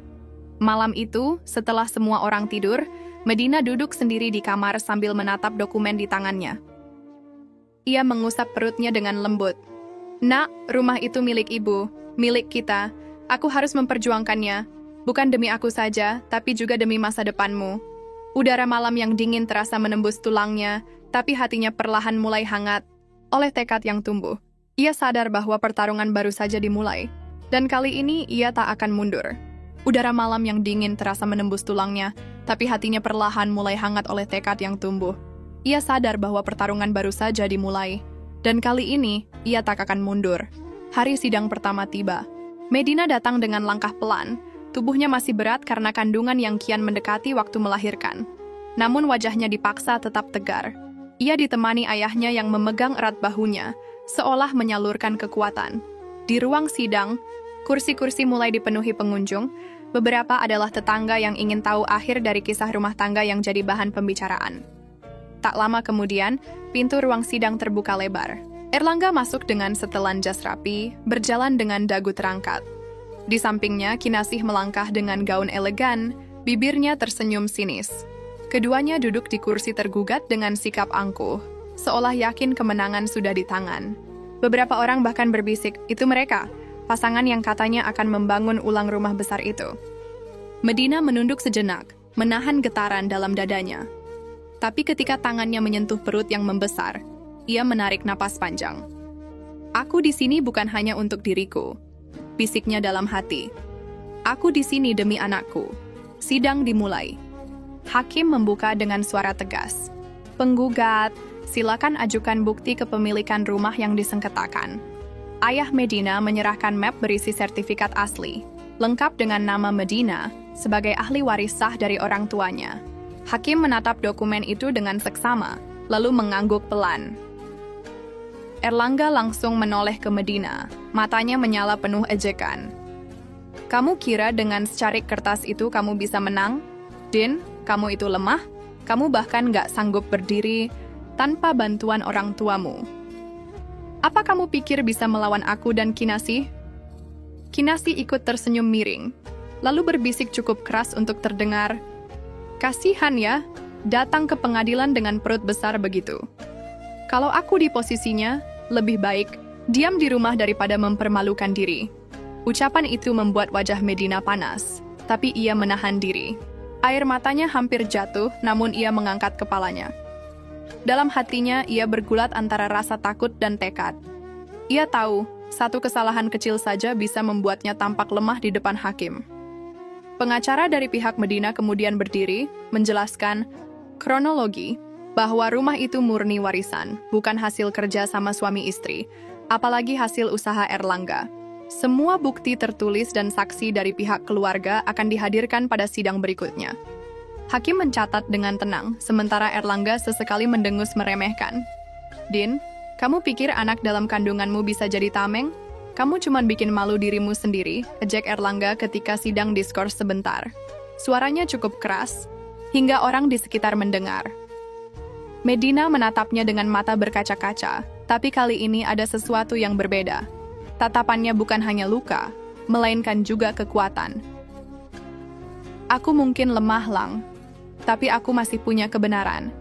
Malam itu, setelah semua orang tidur, Medina duduk sendiri di kamar sambil menatap dokumen di tangannya. Ia mengusap perutnya dengan lembut. "Nak, rumah itu milik ibu, milik kita. Aku harus memperjuangkannya, bukan demi aku saja, tapi juga demi masa depanmu." Udara malam yang dingin terasa menembus tulangnya, tapi hatinya perlahan mulai hangat oleh tekad yang tumbuh. Ia sadar bahwa pertarungan baru saja dimulai, dan kali ini ia tak akan mundur. Udara malam yang dingin terasa menembus tulangnya, tapi hatinya perlahan mulai hangat oleh tekad yang tumbuh. Ia sadar bahwa pertarungan baru saja dimulai, dan kali ini ia tak akan mundur. Hari sidang pertama tiba. Medina datang dengan langkah pelan. Tubuhnya masih berat karena kandungan yang kian mendekati waktu melahirkan. Namun wajahnya dipaksa tetap tegar. Ia ditemani ayahnya yang memegang erat bahunya, seolah menyalurkan kekuatan. Di ruang sidang, kursi-kursi mulai dipenuhi pengunjung. Beberapa adalah tetangga yang ingin tahu akhir dari kisah rumah tangga yang jadi bahan pembicaraan. Tak lama kemudian, pintu ruang sidang terbuka lebar. Erlangga masuk dengan setelan jas rapi, berjalan dengan dagu terangkat. Di sampingnya, Kinasih melangkah dengan gaun elegan, bibirnya tersenyum sinis. Keduanya duduk di kursi tergugat dengan sikap angkuh, seolah yakin kemenangan sudah di tangan. Beberapa orang bahkan berbisik, itu mereka, pasangan yang katanya akan membangun ulang rumah besar itu. Medina menunduk sejenak, menahan getaran dalam dadanya. Tapi ketika tangannya menyentuh perut yang membesar, ia menarik napas panjang. "Aku di sini bukan hanya untuk diriku," bisiknya dalam hati. "Aku di sini demi anakku." Sidang dimulai. Hakim membuka dengan suara tegas. "Penggugat, silakan ajukan bukti kepemilikan rumah yang disengketakan." Ayah Medina menyerahkan map berisi sertifikat asli, lengkap dengan nama Medina sebagai ahli waris sah dari orang tuanya. Hakim menatap dokumen itu dengan seksama, lalu mengangguk pelan. Erlangga langsung menoleh ke Medina, matanya menyala penuh ejekan. "Kamu kira dengan secarik kertas itu kamu bisa menang? Din, kamu itu lemah, kamu bahkan gak sanggup berdiri tanpa bantuan orang tuamu. Apa kamu pikir bisa melawan aku dan Kinasih?" Kinasih ikut tersenyum miring, lalu berbisik cukup keras untuk terdengar, "Kasihan ya, datang ke pengadilan dengan perut besar begitu. Kalau aku di posisinya, lebih baik diam di rumah daripada mempermalukan diri." Ucapan itu membuat wajah Medina panas, tapi ia menahan diri. Air matanya hampir jatuh, namun ia mengangkat kepalanya. Dalam hatinya, ia bergulat antara rasa takut dan tekad. Ia tahu, satu kesalahan kecil saja bisa membuatnya tampak lemah di depan hakim. Pengacara dari pihak Medina kemudian berdiri, menjelaskan kronologi bahwa rumah itu murni warisan, bukan hasil kerja sama suami istri, apalagi hasil usaha Erlangga. Semua bukti tertulis dan saksi dari pihak keluarga akan dihadirkan pada sidang berikutnya. Hakim mencatat dengan tenang, sementara Erlangga sesekali mendengus meremehkan. "Din, kamu pikir anak dalam kandunganmu bisa jadi tameng? Kamu cuma bikin malu dirimu sendiri," ejek Erlangga ketika sidang diskors sebentar. Suaranya cukup keras, hingga orang di sekitar mendengar. Medina menatapnya dengan mata berkaca-kaca, tapi kali ini ada sesuatu yang berbeda. Tatapannya bukan hanya luka, melainkan juga kekuatan. "Aku mungkin lemah, Lang, tapi aku masih punya kebenaran.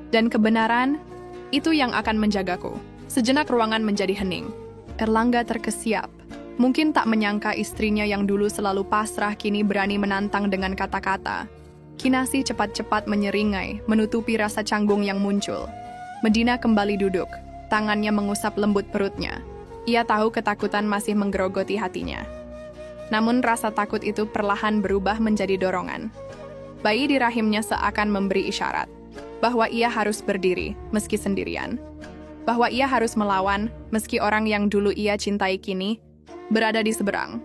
Dan kebenaran, itu yang akan menjagaku." Sejenak ruangan menjadi hening. Erlangga terkesiap. Mungkin tak menyangka istrinya yang dulu selalu pasrah kini berani menantang dengan kata-kata. Kinasih cepat-cepat menyeringai, menutupi rasa canggung yang muncul. Medina kembali duduk, tangannya mengusap lembut perutnya. Ia tahu ketakutan masih menggerogoti hatinya. Namun rasa takut itu perlahan berubah menjadi dorongan. Bayi di rahimnya seakan memberi isyarat bahwa ia harus berdiri meski sendirian. Bahwa ia harus melawan meski orang yang dulu ia cintai kini berada di seberang.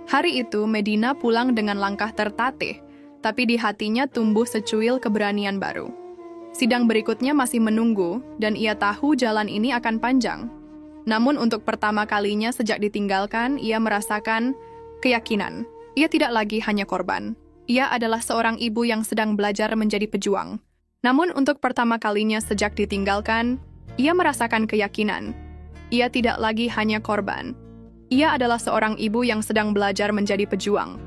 Hari itu Medina pulang dengan langkah tertatih, tapi di hatinya tumbuh secuil keberanian baru. Sidang berikutnya masih menunggu, dan ia tahu jalan ini akan panjang. Namun untuk pertama kalinya sejak ditinggalkan, ia merasakan keyakinan. Ia tidak lagi hanya korban. Ia adalah seorang ibu yang sedang belajar menjadi pejuang. Namun untuk pertama kalinya sejak ditinggalkan, ia merasakan keyakinan. Ia tidak lagi hanya korban. Ia adalah seorang ibu yang sedang belajar menjadi pejuang.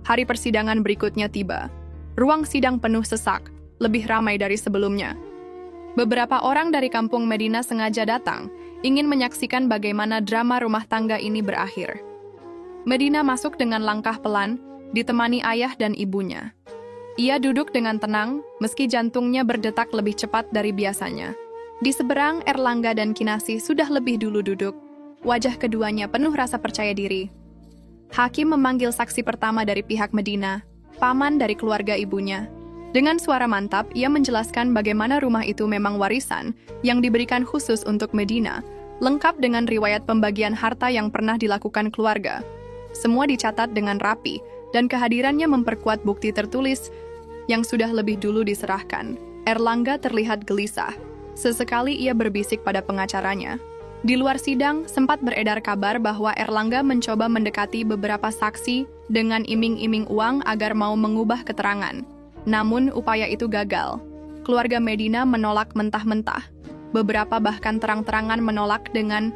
Hari persidangan berikutnya tiba. Ruang sidang penuh sesak, lebih ramai dari sebelumnya. Beberapa orang dari kampung Medina sengaja datang, ingin menyaksikan bagaimana drama rumah tangga ini berakhir. Medina masuk dengan langkah pelan, ditemani ayah dan ibunya. Ia duduk dengan tenang, meski jantungnya berdetak lebih cepat dari biasanya. Di seberang, Erlangga dan Kinasih sudah lebih dulu duduk. Wajah keduanya penuh rasa percaya diri. Hakim memanggil saksi pertama dari pihak Medina, paman dari keluarga ibunya. Dengan suara mantap, ia menjelaskan bagaimana rumah itu memang warisan yang diberikan khusus untuk Medina, lengkap dengan riwayat pembagian harta yang pernah dilakukan keluarga. Semua dicatat dengan rapi, dan kehadirannya memperkuat bukti tertulis yang sudah lebih dulu diserahkan. Erlangga terlihat gelisah. Sesekali ia berbisik pada pengacaranya. Di luar sidang, sempat beredar kabar bahwa Erlangga mencoba mendekati beberapa saksi dengan iming-iming uang agar mau mengubah keterangan. Namun, upaya itu gagal. Keluarga Medina menolak mentah-mentah. Beberapa bahkan terang-terangan menolak dengan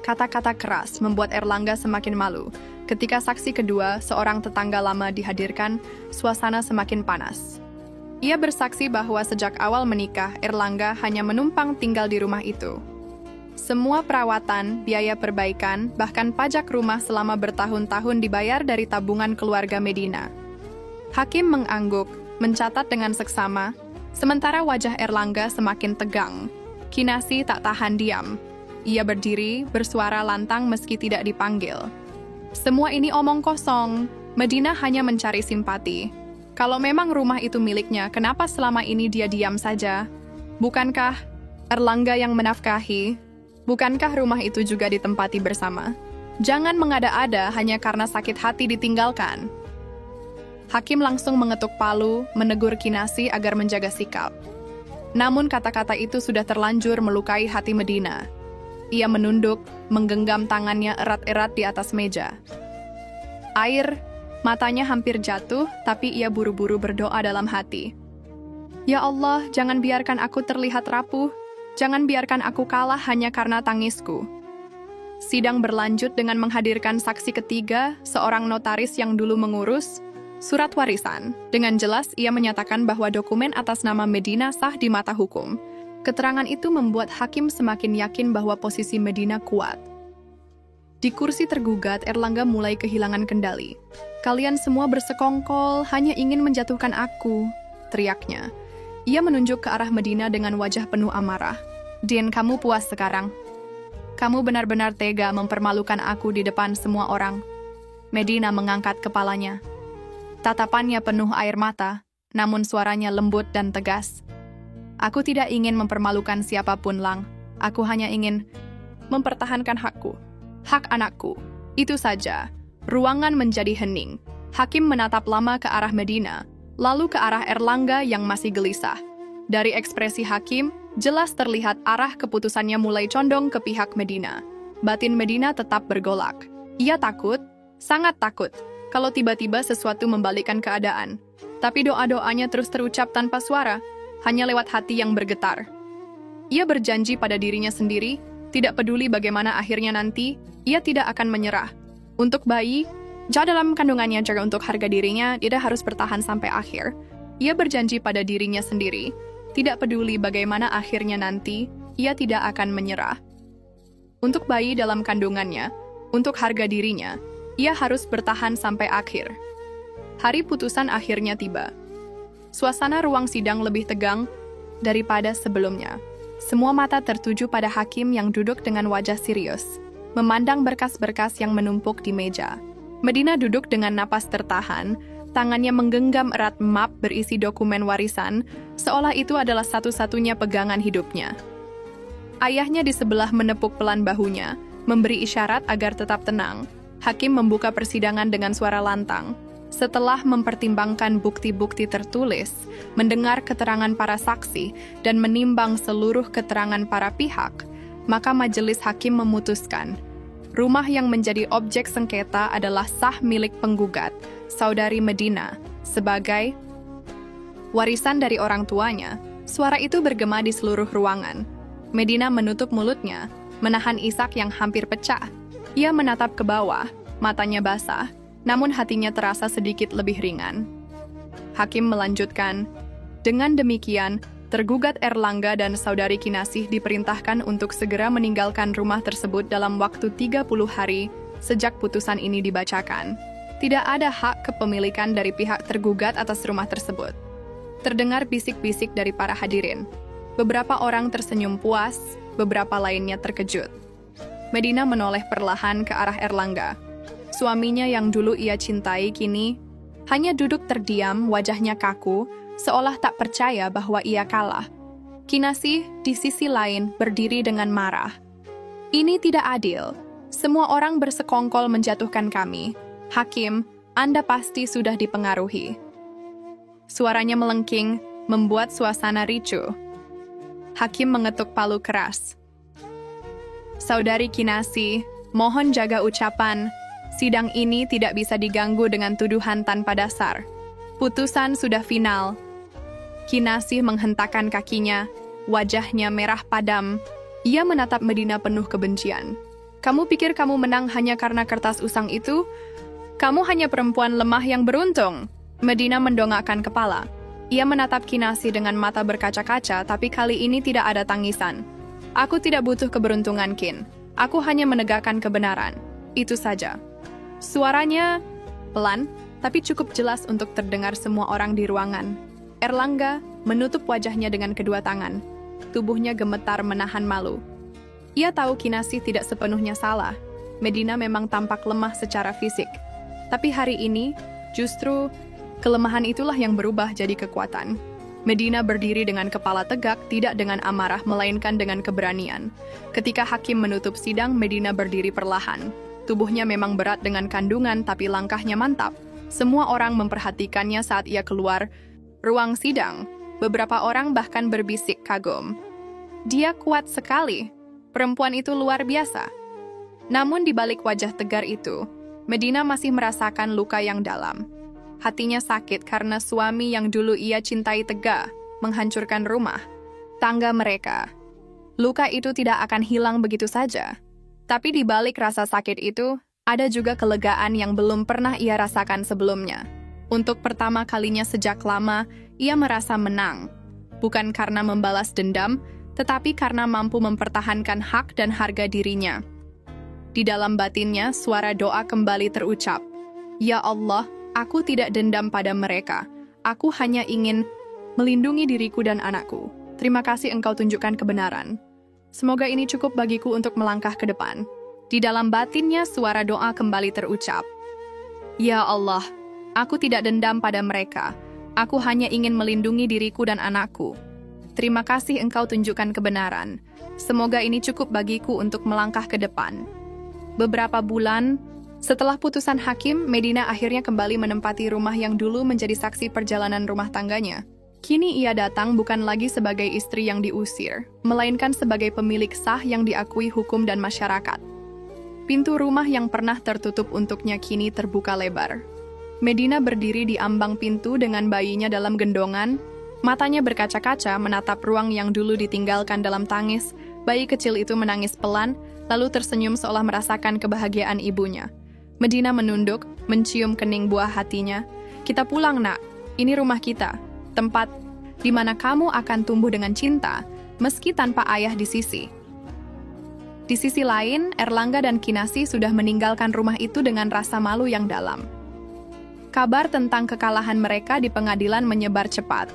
kata-kata keras, membuat Erlangga semakin malu. Ketika saksi kedua, seorang tetangga lama dihadirkan, suasana semakin panas. Ia bersaksi bahwa sejak awal menikah, Erlangga hanya menumpang tinggal di rumah itu. Semua perawatan, biaya perbaikan, bahkan pajak rumah selama bertahun-tahun dibayar dari tabungan keluarga Medina. Hakim mengangguk, mencatat dengan seksama, Sementara wajah Erlangga semakin tegang. Kinasih tak tahan diam. Ia berdiri, bersuara lantang meski tidak dipanggil. Semua ini omong kosong. Medina hanya mencari simpati. Kalau memang rumah itu miliknya, kenapa selama ini dia diam saja? Bukankah Erlangga yang menafkahi? Bukankah rumah itu juga ditempati bersama? Jangan mengada-ada hanya karena sakit hati ditinggalkan. Hakim langsung mengetuk palu, menegur Kinasih agar menjaga sikap. Namun kata-kata itu sudah terlanjur melukai hati Medina. Ia menunduk, menggenggam tangannya erat-erat di atas meja. Matanya hampir jatuh, tapi ia buru-buru berdoa dalam hati. Ya Allah, jangan biarkan aku terlihat rapuh. Jangan biarkan aku kalah hanya karena tangisku. Sidang berlanjut dengan menghadirkan saksi ketiga, seorang notaris yang dulu mengurus surat warisan. Dengan jelas, ia menyatakan bahwa dokumen atas nama Medina sah di mata hukum. Keterangan itu membuat hakim semakin yakin bahwa posisi Medina kuat. Di kursi tergugat, Erlangga mulai kehilangan kendali. Kalian semua bersekongkol, hanya ingin menjatuhkan aku, teriaknya. Ia menunjuk ke arah Medina dengan wajah penuh amarah. Din, kamu puas sekarang? Kamu benar-benar tega mempermalukan aku di depan semua orang. Medina mengangkat kepalanya. Tatapannya penuh air mata, namun suaranya lembut dan tegas. Aku tidak ingin mempermalukan siapapun, Lang. Aku hanya ingin mempertahankan hakku. Hak anakku. Itu saja. Ruangan menjadi hening. Hakim menatap lama ke arah Medina, lalu ke arah Erlangga yang masih gelisah. Dari ekspresi Hakim, jelas terlihat arah keputusannya mulai condong ke pihak Medina. Batin Medina tetap bergolak. Ia takut, sangat takut, kalau tiba-tiba sesuatu membalikkan keadaan. Tapi doa-doanya terus terucap tanpa suara, hanya lewat hati yang bergetar. Ia berjanji pada dirinya sendiri, tidak peduli bagaimana akhirnya nanti, ia tidak akan menyerah. Untuk bayi, dalam kandungannya juga untuk harga dirinya, dia harus bertahan sampai akhir. Ia berjanji pada dirinya sendiri, tidak peduli bagaimana akhirnya nanti, ia tidak akan menyerah. Untuk bayi dalam kandungannya, untuk harga dirinya, ia harus bertahan sampai akhir. Hari putusan akhirnya tiba. Suasana ruang sidang lebih tegang daripada sebelumnya. Semua mata tertuju pada hakim yang duduk dengan wajah serius, memandang berkas-berkas yang menumpuk di meja. Medina duduk dengan napas tertahan, tangannya menggenggam erat map berisi dokumen warisan, seolah itu adalah satu-satunya pegangan hidupnya. Ayahnya di sebelah menepuk pelan bahunya, memberi isyarat agar tetap tenang. Hakim membuka persidangan dengan suara lantang. Setelah mempertimbangkan bukti-bukti tertulis, mendengar keterangan para saksi, dan menimbang seluruh keterangan para pihak, maka majelis hakim memutuskan, rumah yang menjadi objek sengketa adalah sah milik penggugat, saudari Medina, sebagai warisan dari orang tuanya. Suara itu bergema di seluruh ruangan. Medina menutup mulutnya, menahan isak yang hampir pecah. Ia menatap ke bawah, matanya basah, namun hatinya terasa sedikit lebih ringan. Hakim melanjutkan, dengan demikian, tergugat Erlangga dan saudari Kinasih diperintahkan untuk segera meninggalkan rumah tersebut dalam waktu 30 hari sejak putusan ini dibacakan. Tidak ada hak kepemilikan dari pihak tergugat atas rumah tersebut. Terdengar bisik-bisik dari para hadirin. Beberapa orang tersenyum puas, beberapa lainnya terkejut. Medina menoleh perlahan ke arah Erlangga. Suaminya yang dulu ia cintai kini hanya duduk terdiam, wajahnya kaku, seolah tak percaya bahwa ia kalah. Kinasih di sisi lain berdiri dengan marah. Ini tidak adil. Semua orang bersekongkol menjatuhkan kami. Hakim, Anda pasti sudah dipengaruhi. Suaranya melengking, membuat suasana ricuh. Hakim mengetuk palu keras. Saudari Kinasih, mohon jaga ucapan. Sidang ini tidak bisa diganggu dengan tuduhan tanpa dasar. Putusan sudah final. Kinasih menghentakkan kakinya, wajahnya merah padam. Ia menatap Medina penuh kebencian. Kamu pikir kamu menang hanya karena kertas usang itu? Kamu hanya perempuan lemah yang beruntung. Medina mendongakkan kepala. Ia menatap Kinasih dengan mata berkaca-kaca, tapi kali ini tidak ada tangisan. Aku tidak butuh keberuntungan, Kin. Aku hanya menegakkan kebenaran. Itu saja. Suaranya pelan, tapi cukup jelas untuk terdengar semua orang di ruangan. Erlangga menutup wajahnya dengan kedua tangan. Tubuhnya gemetar menahan malu. Ia tahu Kinasih tidak sepenuhnya salah. Medina memang tampak lemah secara fisik. Tapi hari ini, justru kelemahan itulah yang berubah jadi kekuatan. Medina berdiri dengan kepala tegak, tidak dengan amarah, melainkan dengan keberanian. Ketika hakim menutup sidang, Medina berdiri perlahan. Tubuhnya memang berat dengan kandungan, tapi langkahnya mantap. Semua orang memperhatikannya saat ia keluar ruang sidang. Beberapa orang bahkan berbisik kagum. Dia kuat sekali. Perempuan itu luar biasa. Namun di balik wajah tegar itu, Medina masih merasakan luka yang dalam. Hatinya sakit karena suami yang dulu ia cintai tega menghancurkan rumah tangga mereka. Luka itu tidak akan hilang begitu saja. Tapi di balik rasa sakit itu, ada juga kelegaan yang belum pernah ia rasakan sebelumnya. Untuk pertama kalinya sejak lama, ia merasa menang. Bukan karena membalas dendam, tetapi karena mampu mempertahankan hak dan harga dirinya. Di dalam batinnya, suara doa kembali terucap. Ya Allah, aku tidak dendam pada mereka. Aku hanya ingin melindungi diriku dan anakku. Terima kasih Engkau tunjukkan kebenaran. Semoga ini cukup bagiku untuk melangkah ke depan. Di dalam batinnya, suara doa kembali terucap. Ya Allah, aku tidak dendam pada mereka. Aku hanya ingin melindungi diriku dan anakku. Terima kasih Engkau tunjukkan kebenaran. Semoga ini cukup bagiku untuk melangkah ke depan. Beberapa bulan setelah putusan hakim, Medina akhirnya kembali menempati rumah yang dulu menjadi saksi perjalanan rumah tangganya. Kini ia datang bukan lagi sebagai istri yang diusir, melainkan sebagai pemilik sah yang diakui hukum dan masyarakat. Pintu rumah yang pernah tertutup untuknya kini terbuka lebar. Medina berdiri di ambang pintu dengan bayinya dalam gendongan, matanya berkaca-kaca menatap ruang yang dulu ditinggalkan dalam tangis. Bayi kecil itu menangis pelan, lalu tersenyum seolah merasakan kebahagiaan ibunya. Medina menunduk, mencium kening buah hatinya. Kita pulang, nak. Ini rumah kita. Tempat di mana kamu akan tumbuh dengan cinta, meski tanpa ayah di sisi. Di sisi lain, Erlangga dan Kinasih sudah meninggalkan rumah itu dengan rasa malu yang dalam. Kabar tentang kekalahan mereka di pengadilan menyebar cepat.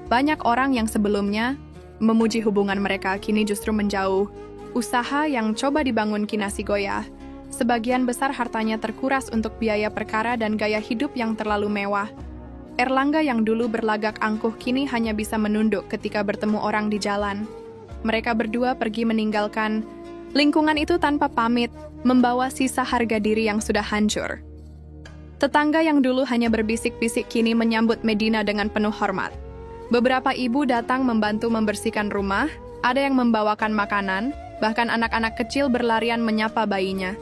Banyak orang yang sebelumnya memuji hubungan mereka kini justru menjauh. Usaha yang coba dibangun Kinasih goyah. Sebagian besar hartanya terkuras untuk biaya perkara dan gaya hidup yang terlalu mewah. Erlangga yang dulu berlagak angkuh kini hanya bisa menunduk ketika bertemu orang di jalan. Mereka berdua pergi meninggalkan lingkungan itu tanpa pamit, membawa sisa harga diri yang sudah hancur. Tetangga yang dulu hanya berbisik-bisik kini menyambut Medina dengan penuh hormat. Beberapa ibu datang membantu membersihkan rumah, ada yang membawakan makanan, bahkan anak-anak kecil berlarian menyapa bayinya.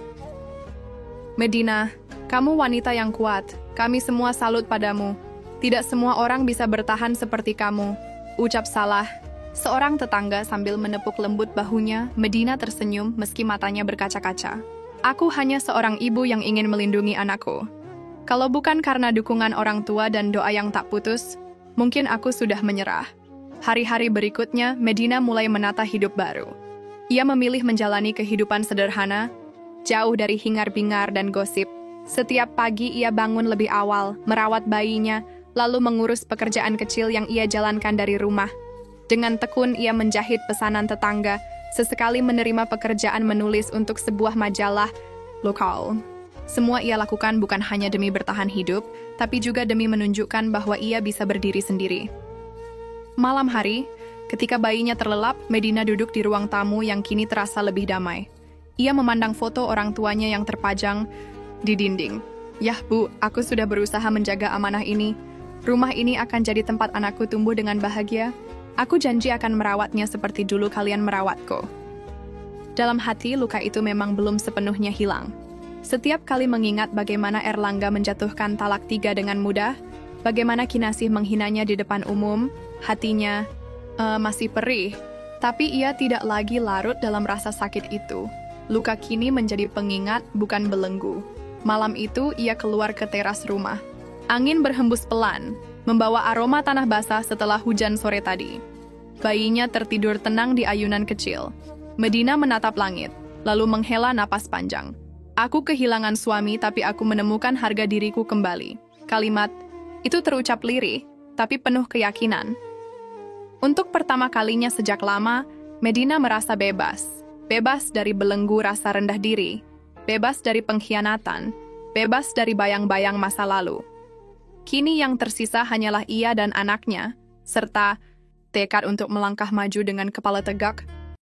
Medina, kamu wanita yang kuat, kami semua salut padamu. Tidak semua orang bisa bertahan seperti kamu. Ucap Salah, seorang tetangga sambil menepuk lembut bahunya. Medina tersenyum meski matanya berkaca-kaca. Aku hanya seorang ibu yang ingin melindungi anakku. Kalau bukan karena dukungan orang tua dan doa yang tak putus, mungkin aku sudah menyerah. Hari-hari berikutnya, Medina mulai menata hidup baru. Ia memilih menjalani kehidupan sederhana, jauh dari hingar-bingar dan gosip. Setiap pagi ia bangun lebih awal, merawat bayinya, lalu mengurus pekerjaan kecil yang ia jalankan dari rumah. Dengan tekun ia menjahit pesanan tetangga, sesekali menerima pekerjaan menulis untuk sebuah majalah lokal. Semua ia lakukan bukan hanya demi bertahan hidup, tapi juga demi menunjukkan bahwa ia bisa berdiri sendiri. Malam hari, ketika bayinya terlelap, Medina duduk di ruang tamu yang kini terasa lebih damai. Ia memandang foto orang tuanya yang terpajang di dinding. Yah Bu, aku sudah berusaha menjaga amanah ini. Rumah ini akan jadi tempat anakku tumbuh dengan bahagia. Aku janji akan merawatnya seperti dulu kalian merawatku. Dalam hati, luka itu memang belum sepenuhnya hilang. Setiap kali mengingat bagaimana Erlangga menjatuhkan talak 3 dengan mudah, bagaimana Kinasih menghinanya di depan umum, hatinya masih perih. Tapi ia tidak lagi larut dalam rasa sakit itu. Luka kini menjadi pengingat, bukan belenggu. Malam itu, ia keluar ke teras rumah. Angin berhembus pelan, membawa aroma tanah basah setelah hujan sore tadi. Bayinya tertidur tenang di ayunan kecil. Medina menatap langit, lalu menghela napas panjang. Aku kehilangan suami, tapi aku menemukan harga diriku kembali. Kalimat itu terucap lirih, tapi penuh keyakinan. Untuk pertama kalinya sejak lama, Medina merasa bebas. Bebas dari belenggu rasa rendah diri, bebas dari pengkhianatan, bebas dari bayang-bayang masa lalu. Kini yang tersisa hanyalah ia dan anaknya, serta tekad untuk melangkah maju dengan kepala tegak.